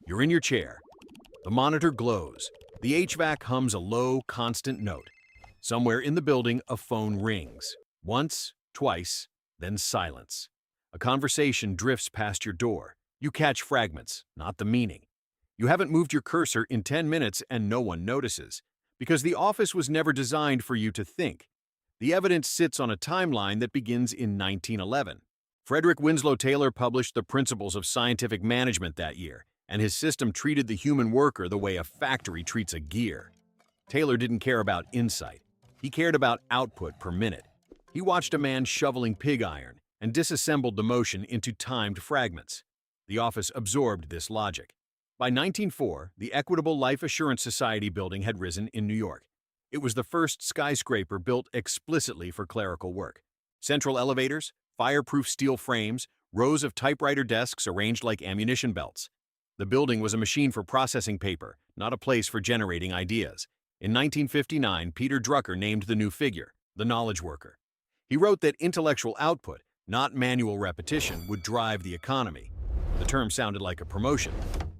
You're in your chair. The monitor glows. The HVAC hums a low, constant note. Somewhere in the building, a phone rings. Once, twice, then silence. A conversation drifts past your door. You catch fragments, not the meaning. You haven't moved your cursor in 10 minutes and no one notices, because the office was never designed for you to think. The evidence sits on a timeline that begins in 1911. Frederick Winslow Taylor published The Principles of Scientific Management that year, and his system treated the human worker the way a factory treats a gear. Taylor didn't care about insight. He cared about output per minute. He watched a man shoveling pig iron and disassembled the motion into timed fragments. The office absorbed this logic. By 1904, the Equitable Life Assurance Society building had risen in New York. It was the first skyscraper built explicitly for clerical work. Central elevators, fireproof steel frames, rows of typewriter desks arranged like ammunition belts. The building was a machine for processing paper, not a place for generating ideas. In 1959, Peter Drucker named the new figure, the knowledge worker. He wrote that intellectual output, not manual repetition, would drive the economy. The term sounded like a promotion,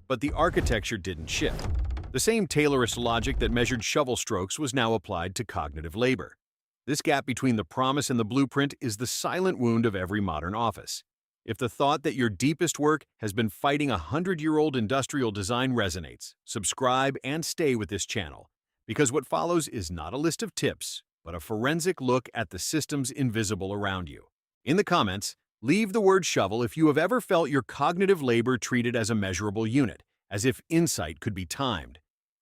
but the architecture didn't shift. The same Taylorist logic that measured shovel strokes was now applied to cognitive labor. This gap between the promise and the blueprint is the silent wound of every modern office. If the thought that your deepest work has been fighting a 100-year-old industrial design resonates, subscribe and stay with this channel, because what follows is not a list of tips, but a forensic look at the systems invisible around you. In the comments, leave the word shovel if you have ever felt your cognitive labor treated as a measurable unit, as if insight could be timed.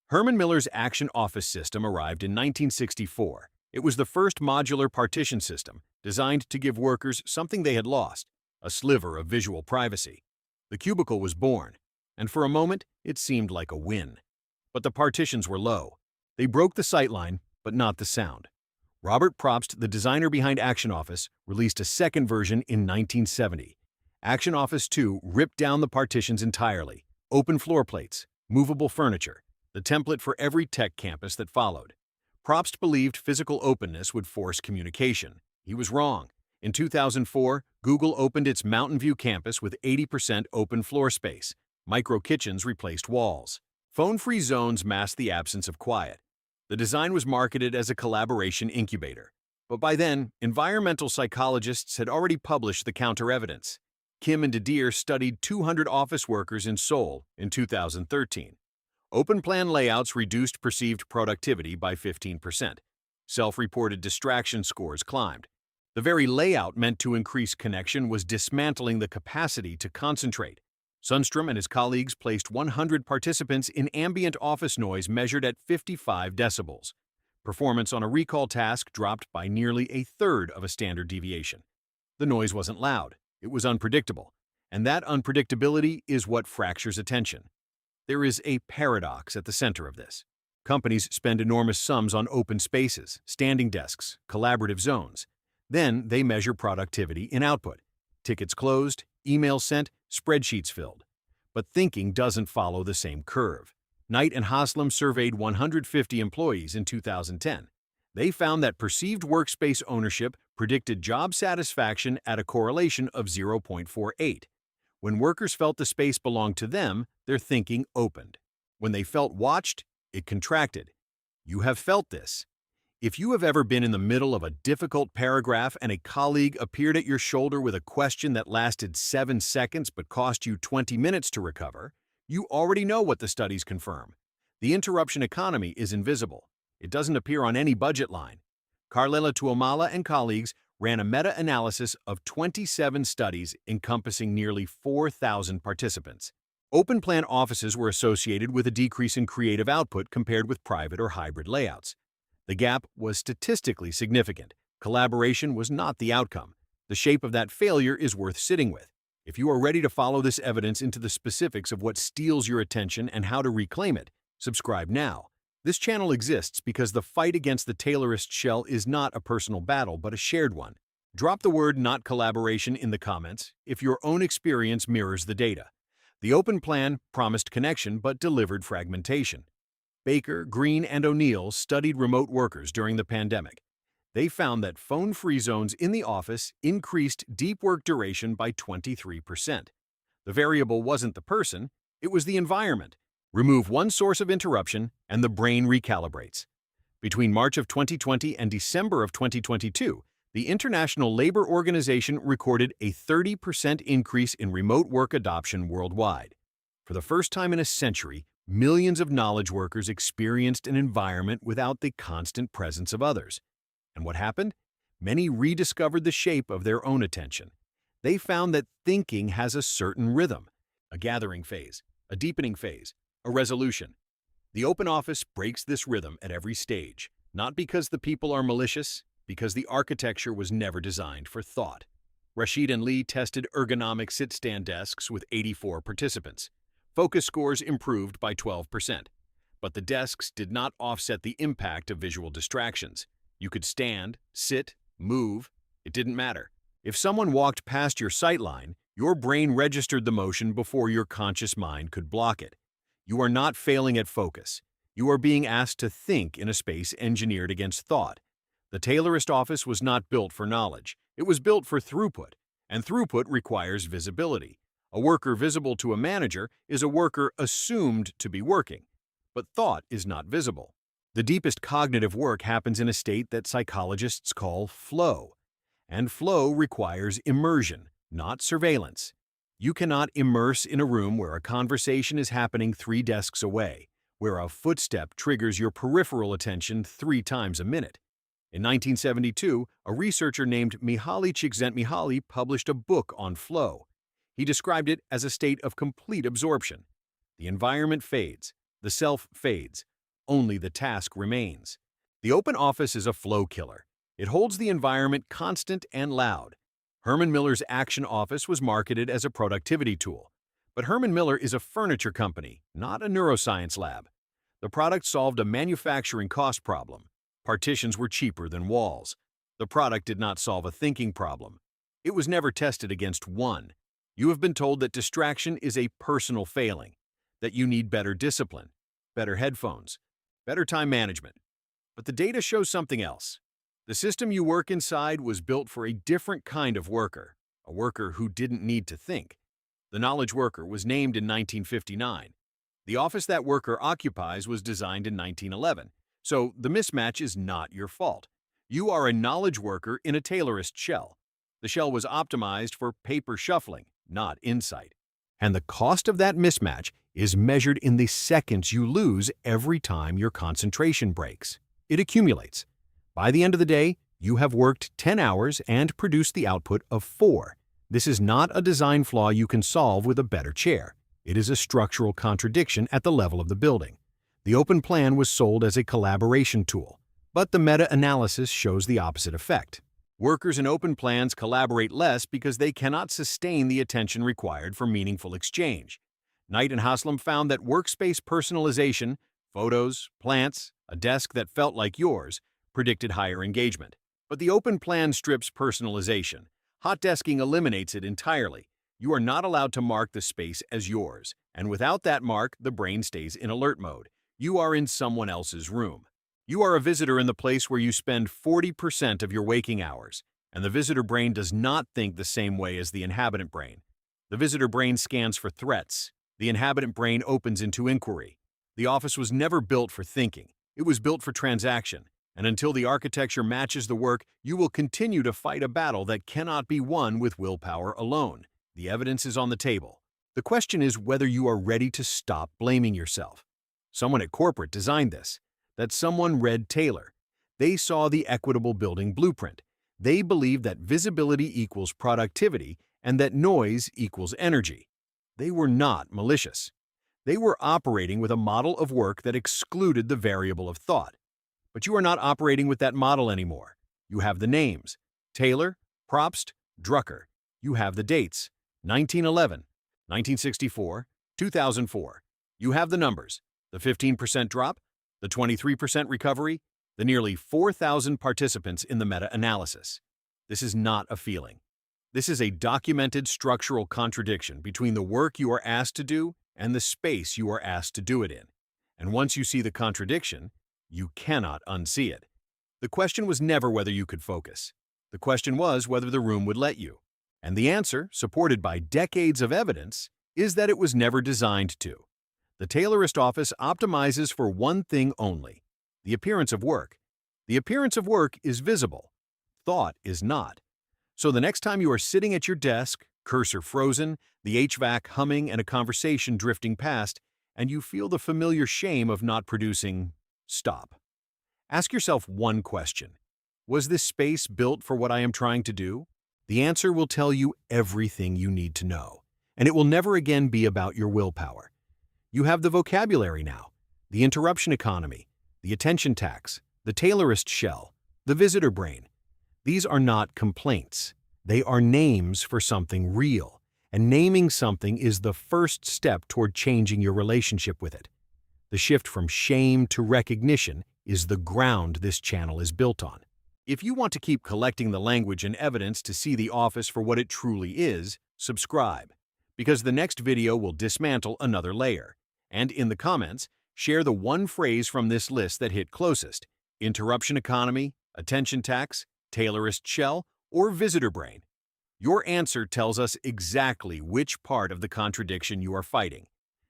Herman Miller's Action Office system arrived in 1964. It was the first modular partition system designed to give workers something they had lost, a sliver of visual privacy. The cubicle was born, and for a moment it seemed like a win. But the partitions were low. They broke the sightline, but not the sound. Robert Probst, the designer behind Action Office, released a second version in 1970. Action Office 2 ripped down the partitions entirely, open floor plates, movable furniture, the template for every tech campus that followed. Probst believed physical openness would force communication. He was wrong. In 2004, Google opened its Mountain View campus with 80% open floor space. Micro kitchens replaced walls. Phone-free zones masked the absence of quiet. The design was marketed as a collaboration incubator. But by then, environmental psychologists had already published the counter-evidence. Kim and Didier studied 200 office workers in Seoul in 2013. Open-plan layouts reduced perceived productivity by 15%. Self-reported distraction scores climbed. The very layout meant to increase connection was dismantling the capacity to concentrate. Sundstrom and his colleagues placed 100 participants in ambient office noise measured at 55 decibels. Performance on a recall task dropped by nearly a third of a standard deviation. The noise wasn't loud, it was unpredictable, and that unpredictability is what fractures attention. There is a paradox at the center of this. Companies spend enormous sums on open spaces, standing desks, collaborative zones. Then they measure productivity in output. Tickets closed, emails sent, spreadsheets filled. But thinking doesn't follow the same curve. Knight and Haslam surveyed 150 employees in 2010. They found that perceived workspace ownership predicted job satisfaction at a correlation of 0.48. When workers felt the space belonged to them, their thinking opened. When they felt watched, it contracted. You have felt this. If you have ever been in the middle of a difficult paragraph and a colleague appeared at your shoulder with a question that lasted 7 seconds but cost you 20 minutes to recover, you already know what the studies confirm. The interruption economy is invisible. It doesn't appear on any budget line. Carlela Tuomala and colleagues ran a meta-analysis of 27 studies encompassing nearly 4,000 participants. Open-plan offices were associated with a decrease in creative output compared with private or hybrid layouts. The gap was statistically significant. Collaboration was not the outcome. The shape of that failure is worth sitting with. If you are ready to follow this evidence into the specifics of what steals your attention and how to reclaim it, subscribe now. This channel exists because the fight against the Taylorist shell is not a personal battle but a shared one. Drop the word "not collaboration" in the comments if your own experience mirrors the data. The open plan promised connection but delivered fragmentation. Baker, Green, and O'Neill studied remote workers during the pandemic. They found that phone-free zones in the office increased deep work duration by 23%. The variable wasn't the person, It was the environment. Remove one source of interruption, and the brain recalibrates. Between March of 2020 and December of 2022, the International Labor Organization recorded a 30% increase in remote work adoption worldwide. For the first time in a century, millions of knowledge workers experienced an environment without the constant presence of others. And what happened? Many rediscovered the shape of their own attention. They found that thinking has a certain rhythm, a gathering phase, a deepening phase, a resolution. The open office breaks this rhythm at every stage, not because the people are malicious, because the architecture was never designed for thought. Rashid and Lee tested ergonomic sit-stand desks with 84 participants. Focus scores improved by 12%. But the desks did not offset the impact of visual distractions. You could stand, sit, move. It didn't matter. If someone walked past your sightline, your brain registered the motion before your conscious mind could block it. You are not failing at focus. You are being asked to think in a space engineered against thought. The Taylorist office was not built for knowledge. It was built for throughput, and throughput requires visibility. A worker visible to a manager is a worker assumed to be working, but thought is not visible. The deepest cognitive work happens in a state that psychologists call flow, and flow requires immersion, not surveillance. You cannot immerse in a room where a conversation is happening 3 desks away, where a footstep triggers your peripheral attention 3 times a minute. In 1972, a researcher named Mihaly Csikszentmihalyi published a book on flow. He described it as a state of complete absorption. The environment fades, the self fades, only the task remains. The open office is a flow killer. It holds the environment constant and loud. Herman Miller's Action Office was marketed as a productivity tool. But Herman Miller is a furniture company, not a neuroscience lab. The product solved a manufacturing cost problem. Partitions were cheaper than walls. The product did not solve a thinking problem. It was never tested against one. You have been told that distraction is a personal failing, that you need better discipline, better headphones, better time management. But the data shows something else. The system you work inside was built for a different kind of worker, a worker who didn't need to think. The knowledge worker was named in 1959. The office that worker occupies was designed in 1911. So the mismatch is not your fault. You are a knowledge worker in a Taylorist shell. The shell was optimized for paper shuffling, not insight. And the cost of that mismatch is measured in the seconds you lose every time your concentration breaks. It accumulates. By the end of the day, you have worked 10 hours and produced the output of 4. This is not a design flaw you can solve with a better chair. It is a structural contradiction at the level of the building. The open plan was sold as a collaboration tool, but the meta-analysis shows the opposite effect. Workers in open plans collaborate less because they cannot sustain the attention required for meaningful exchange. Knight and Haslam found that workspace personalization, photos, plants, a desk that felt like yours, predicted higher engagement. But the open plan strips personalization. Hot desking eliminates it entirely. You are not allowed to mark the space as yours, and without that mark, the brain stays in alert mode. You are in someone else's room. You are a visitor in the place where you spend 40% of your waking hours, and the visitor brain does not think the same way as the inhabitant brain. The visitor brain scans for threats. The inhabitant brain opens into inquiry. The office was never built for thinking. It was built for transaction. And until the architecture matches the work, you will continue to fight a battle that cannot be won with willpower alone. The evidence is on the table. The question is whether you are ready to stop blaming yourself. Someone at corporate designed this. That someone read Taylor. They saw the equitable building blueprint. They believed that visibility equals productivity and that noise equals energy. They were not malicious. They were operating with a model of work that excluded the variable of thought. But you are not operating with that model anymore. You have the names: Taylor, Probst, Drucker. You have the dates: 1911, 1964, 2004. You have the numbers: the 15% drop, the 23% recovery, the nearly 4,000 participants in the meta-analysis. This is not a feeling. This is a documented structural contradiction between the work you are asked to do and the space you are asked to do it in. And once you see the contradiction, you cannot unsee it. The question was never whether you could focus. The question was whether the room would let you. And the answer, supported by decades of evidence, is that it was never designed to. The tailorist office optimizes for one thing only: the appearance of work. The appearance of work is visible. Thought is not. So the next time you are sitting at your desk, cursor frozen, the HVAC humming and a conversation drifting past, and you feel the familiar shame of not producing, stop. Ask yourself one question. Was this space built for what I am trying to do? The answer will tell you everything you need to know, and it will never again be about your willpower. You have the vocabulary now: the interruption economy, the attention tax, the tailorist shell, the visitor brain. These are not complaints. They are names for something real, and naming something is the first step toward changing your relationship with it. The shift from shame to recognition is the ground this channel is built on. If you want to keep collecting the language and evidence to see the office for what it truly is, subscribe, because the next video will dismantle another layer. And in the comments, share the one phrase from this list that hit closest: interruption economy, attention tax, tailorist shell, or visitor brain. Your answer tells us exactly which part of the contradiction you are fighting.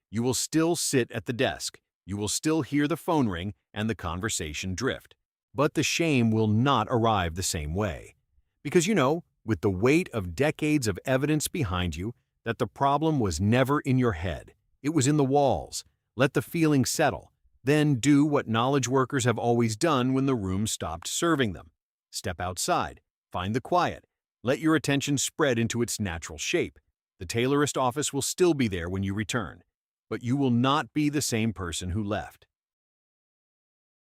You will still sit at the desk, you will still hear the phone ring and the conversation drift. But the shame will not arrive the same way. Because with the weight of decades of evidence behind you, that the problem was never in your head. It was in the walls. Let the feeling settle. Then do what knowledge workers have always done when the room stopped serving them. Step outside. Find the quiet. Let your attention spread into its natural shape. The tailorist office will still be there when you return, but you will not be the same person who left.